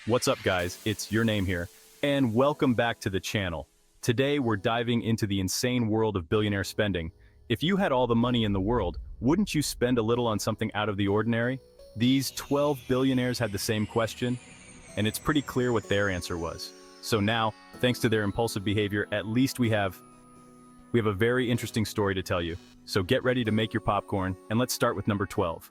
What's up, guys? It's Your Name here, and welcome back to the channel. Today, we're diving into the insane world of billionaire spending. If you had all the money in the world, wouldn't you spend a little on something out of the ordinary? These 12 billionaires had the same question, and it's pretty clear what their answer was. So now, thanks to their impulsive behavior, at least we have a very interesting story to tell you. So get ready to make your popcorn, and let's start with number 12.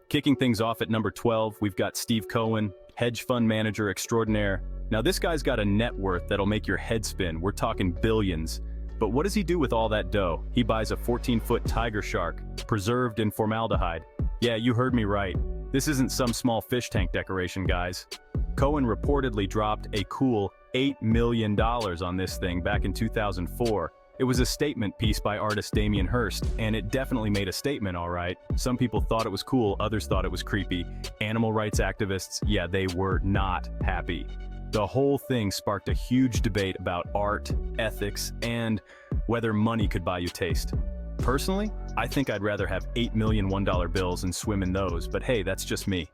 Kicking things off at number 12, we've got Steve Cohen, hedge fund manager extraordinaire. Now this guy's got a net worth that'll make your head spin. We're talking billions. But what does he do with all that dough? He buys a 14-foot tiger shark, preserved in formaldehyde. Yeah, you heard me right. This isn't some small fish tank decoration, guys. Cohen reportedly dropped a cool $8 million on this thing back in 2004. It was a statement piece by artist Damien Hirst, and it definitely made a statement, all right. Some people thought it was cool, others thought it was creepy. Animal rights activists, yeah, they were not happy. The whole thing sparked a huge debate about art, ethics, and whether money could buy you taste. Personally, I think I'd rather have 8 million $1 bills and swim in those, but hey, that's just me.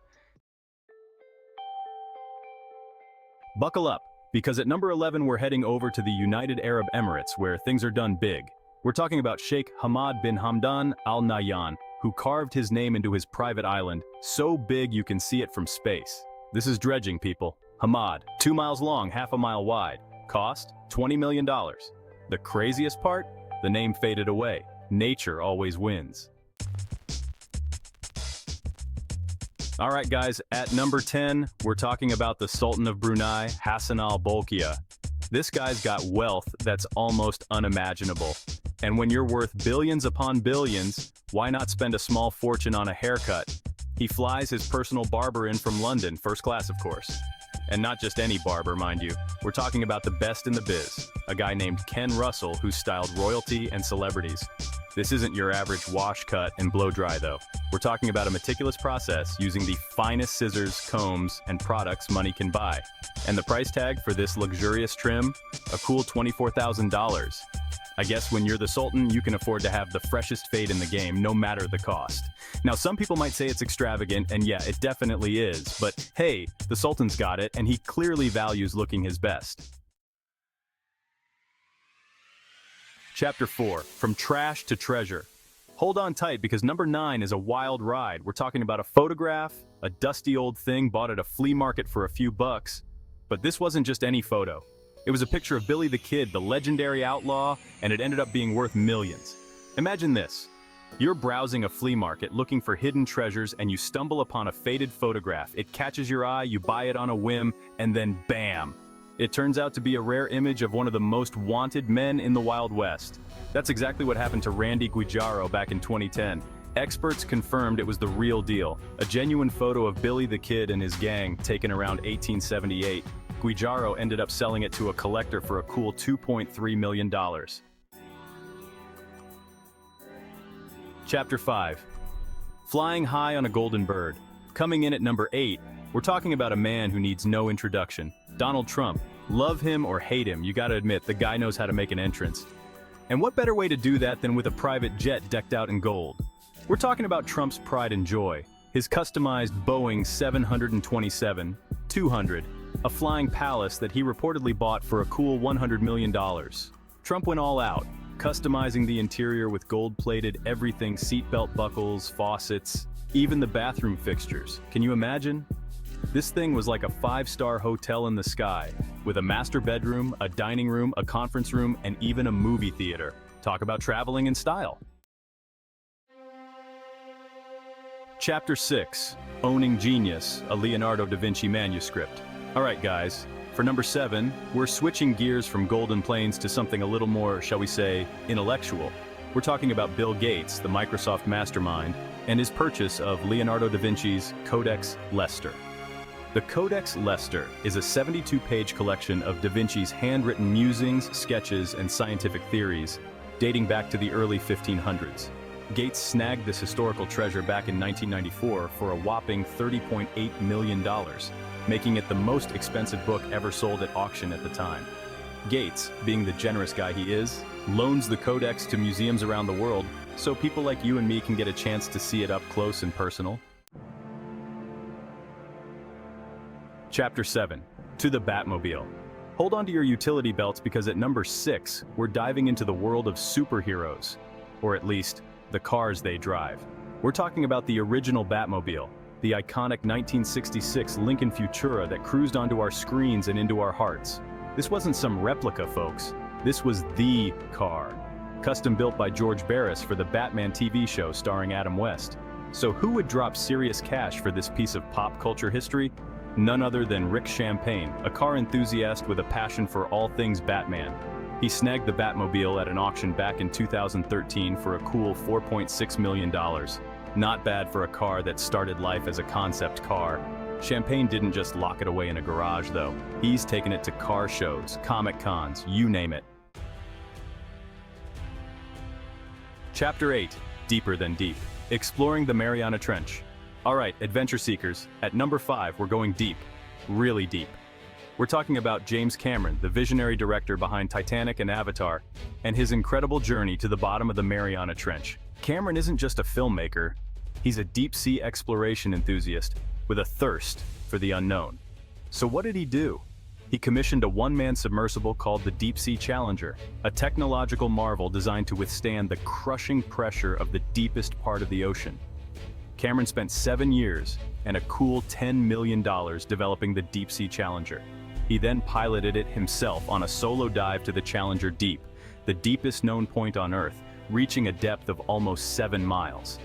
Buckle up, because at number 11 we're heading over to the United Arab Emirates, where things are done big. We're talking about Sheikh Hamad bin Hamdan Al Nahyan, who carved his name into his private island, so big you can see it from space. This is dredging, people. Hamad, 2 miles long, half a mile wide. Cost? $20 million. The craziest part? The name faded away. Nature always wins. All right, guys, at number 10, we're talking about the Sultan of Brunei, Hassan al-Bolkiah. This guy's got wealth that's almost unimaginable. And when you're worth billions upon billions, why not spend a small fortune on a haircut? He flies his personal barber in from London, first class, of course. And not just any barber, mind you. We're talking about the best in the biz, a guy named Ken Russell who styled royalty and celebrities. This isn't your average wash, cut, and blow dry, though. We're talking about a meticulous process using the finest scissors, combs, and products money can buy. And the price tag for this luxurious trim? A cool $24,000. I guess when you're the Sultan, you can afford to have the freshest fade in the game, no matter the cost. Now, some people might say it's extravagant, and yeah, it definitely is, but hey, the Sultan's got it, and he clearly values looking his best. Chapter 4, From Trash to Treasure. Hold on tight, because number 9 is a wild ride. We're talking about a photograph, a dusty old thing bought at a flea market for a few bucks. But this wasn't just any photo. It was a picture of Billy the Kid, the legendary outlaw, and it ended up being worth millions. Imagine this. You're browsing a flea market looking for hidden treasures, and you stumble upon a faded photograph. It catches your eye, you buy it on a whim, and then bam! It turns out to be a rare image of one of the most wanted men in the Wild West. That's exactly what happened to Randy Guijarro back in 2010. Experts confirmed it was the real deal, a genuine photo of Billy the Kid and his gang taken around 1878. Guijarro ended up selling it to a collector for a cool $2.3 million. Chapter 5. Flying high on a golden bird. Coming in at number 8, we're talking about a man who needs no introduction. Donald Trump. Love him or hate him, you gotta admit, the guy knows how to make an entrance. And what better way to do that than with a private jet decked out in gold? We're talking about Trump's pride and joy, his customized Boeing 727-200, a flying palace that he reportedly bought for a cool $100 million. Trump went all out, customizing the interior with gold-plated everything, seatbelt buckles, faucets, even the bathroom fixtures. Can you imagine? This thing was like a 5-star hotel in the sky, with a master bedroom, a dining room, a conference room, and even a movie theater. Talk about traveling in style. Chapter 6, Owning Genius, a Leonardo da Vinci manuscript. Alright guys, for number 7, we're switching gears from golden planes to something a little more, shall we say, intellectual. We're talking about Bill Gates, the Microsoft mastermind, and his purchase of Leonardo da Vinci's Codex Leicester. The Codex Leicester is a 72-page collection of Da Vinci's handwritten musings, sketches, and scientific theories, dating back to the early 1500s. Gates snagged this historical treasure back in 1994 for a whopping $30.8 million, making it the most expensive book ever sold at auction at the time. Gates, being the generous guy he is, loans the Codex to museums around the world so people like you and me can get a chance to see it up close and personal. Chapter 7. To the Batmobile. Hold on to your utility belts because at number 6, we're diving into the world of superheroes. Or at least, the cars they drive. We're talking about the original Batmobile, the iconic 1966 Lincoln Futura that cruised onto our screens and into our hearts. This wasn't some replica, folks. This was the car. Custom built by George Barris for the Batman TV show starring Adam West. So who would drop serious cash for this piece of pop culture history? None other than Rick Champagne, a car enthusiast with a passion for all things Batman. He snagged the Batmobile at an auction back in 2013 for a cool $4.6 million. Not bad for a car that started life as a concept car. Champagne didn't just lock it away in a garage, though. He's taken it to car shows, comic cons, you name it. Chapter 8. Deeper than deep. Exploring the Mariana Trench. Alright, adventure seekers, at number 5 we're going deep. Really deep. We're talking about James Cameron, the visionary director behind Titanic and Avatar, and his incredible journey to the bottom of the Mariana Trench. Cameron isn't just a filmmaker, he's a deep-sea exploration enthusiast with a thirst for the unknown. So what did he do? He commissioned a one-man submersible called the Deep Sea Challenger, a technological marvel designed to withstand the crushing pressure of the deepest part of the ocean. Cameron spent 7 years and a cool $10 million developing the Deep Sea Challenger. He then piloted it himself on a solo dive to the Challenger Deep, the deepest known point on Earth, reaching a depth of almost 7 miles.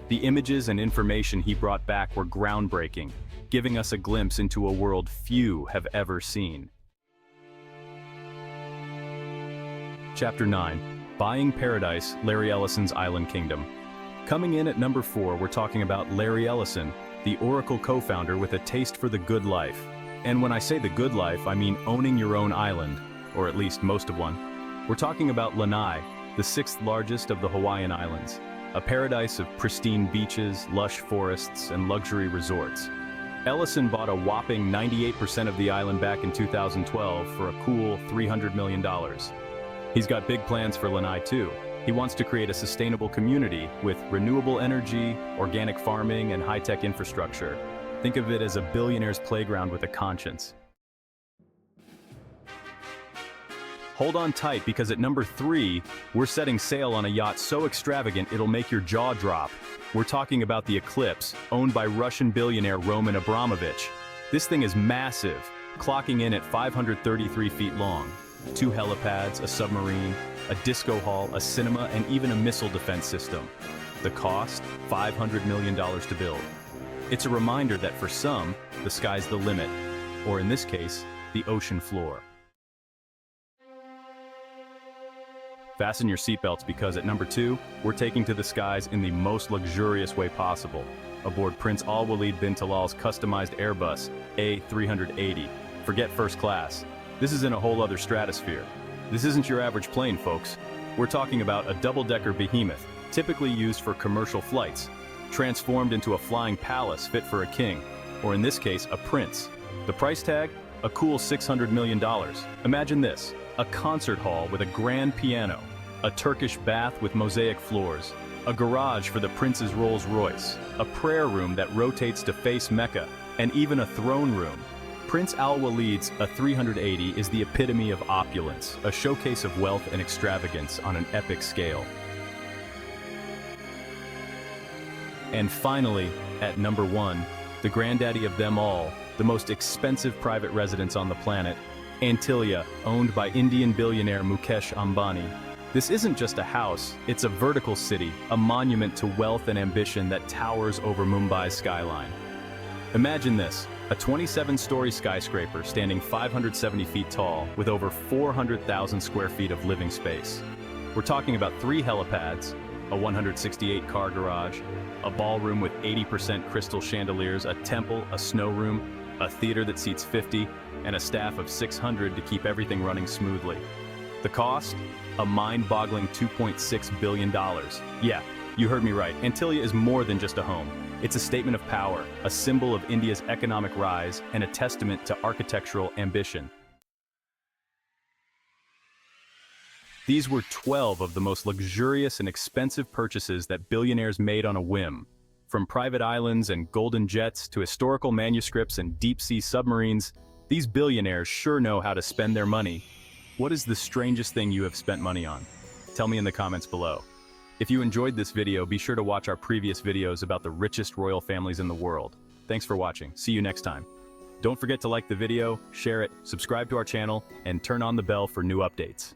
The images and information he brought back were groundbreaking, giving us a glimpse into a world few have ever seen. Chapter 9. Buying Paradise, Larry Ellison's Island Kingdom. Coming in at number 4, we're talking about Larry Ellison, the Oracle co-founder with a taste for the good life. And when I say the good life, I mean owning your own island, or at least most of one. We're talking about Lanai, the 6th largest of the Hawaiian Islands, a paradise of pristine beaches, lush forests, and luxury resorts. Ellison bought a whopping 98% of the island back in 2012 for a cool $300 million. He's got big plans for Lanai too. He wants to create a sustainable community with renewable energy, organic farming, and high-tech infrastructure. Think of it as a billionaire's playground with a conscience. Hold on tight because at number 3, we're setting sail on a yacht so extravagant it'll make your jaw drop. We're talking about the Eclipse, owned by Russian billionaire Roman Abramovich. This thing is massive, clocking in at 533 feet long. 2 helipads, a submarine, a disco hall, a cinema, and even a missile defense system. The cost? $500 million to build. It's a reminder that for some, the sky's the limit, or in this case, the ocean floor. Fasten your seatbelts because at number 2, we're taking to the skies in the most luxurious way possible, aboard Prince Al Walid bin Talal's customized Airbus A380. Forget first class. This is in a whole other stratosphere. This isn't your average plane, folks. We're talking about a double-decker behemoth, typically used for commercial flights, transformed into a flying palace fit for a king, or in this case, a prince. The price tag? A cool $600 million. Imagine this, a concert hall with a grand piano, a Turkish bath with mosaic floors, a garage for the prince's Rolls Royce, a prayer room that rotates to face Mecca, and even a throne room. Prince Al Walid's A380 is the epitome of opulence, a showcase of wealth and extravagance on an epic scale. And finally, at number 1, the granddaddy of them all, the most expensive private residence on the planet, Antilia, owned by Indian billionaire Mukesh Ambani. This isn't just a house, it's a vertical city, a monument to wealth and ambition that towers over Mumbai's skyline. Imagine this, a 27-story skyscraper standing 570 feet tall with over 400,000 square feet of living space. We're talking about 3 helipads, a 168-car garage, a ballroom with 80% crystal chandeliers, a temple, a snow room, a theater that seats 50, and a staff of 600 to keep everything running smoothly. The cost? A mind-boggling $2.6 billion. Yeah, you heard me right. Antilia is more than just a home. It's a statement of power, a symbol of India's economic rise, and a testament to architectural ambition. These were 12 of the most luxurious and expensive purchases that billionaires made on a whim. From private islands and golden jets to historical manuscripts and deep-sea submarines, these billionaires sure know how to spend their money. What is the strangest thing you have spent money on? Tell me in the comments below. If you enjoyed this video, be sure to watch our previous videos about the richest royal families in the world. Thanks for watching. See you next time. Don't forget to like the video, share it, subscribe to our channel, and turn on the bell for new updates.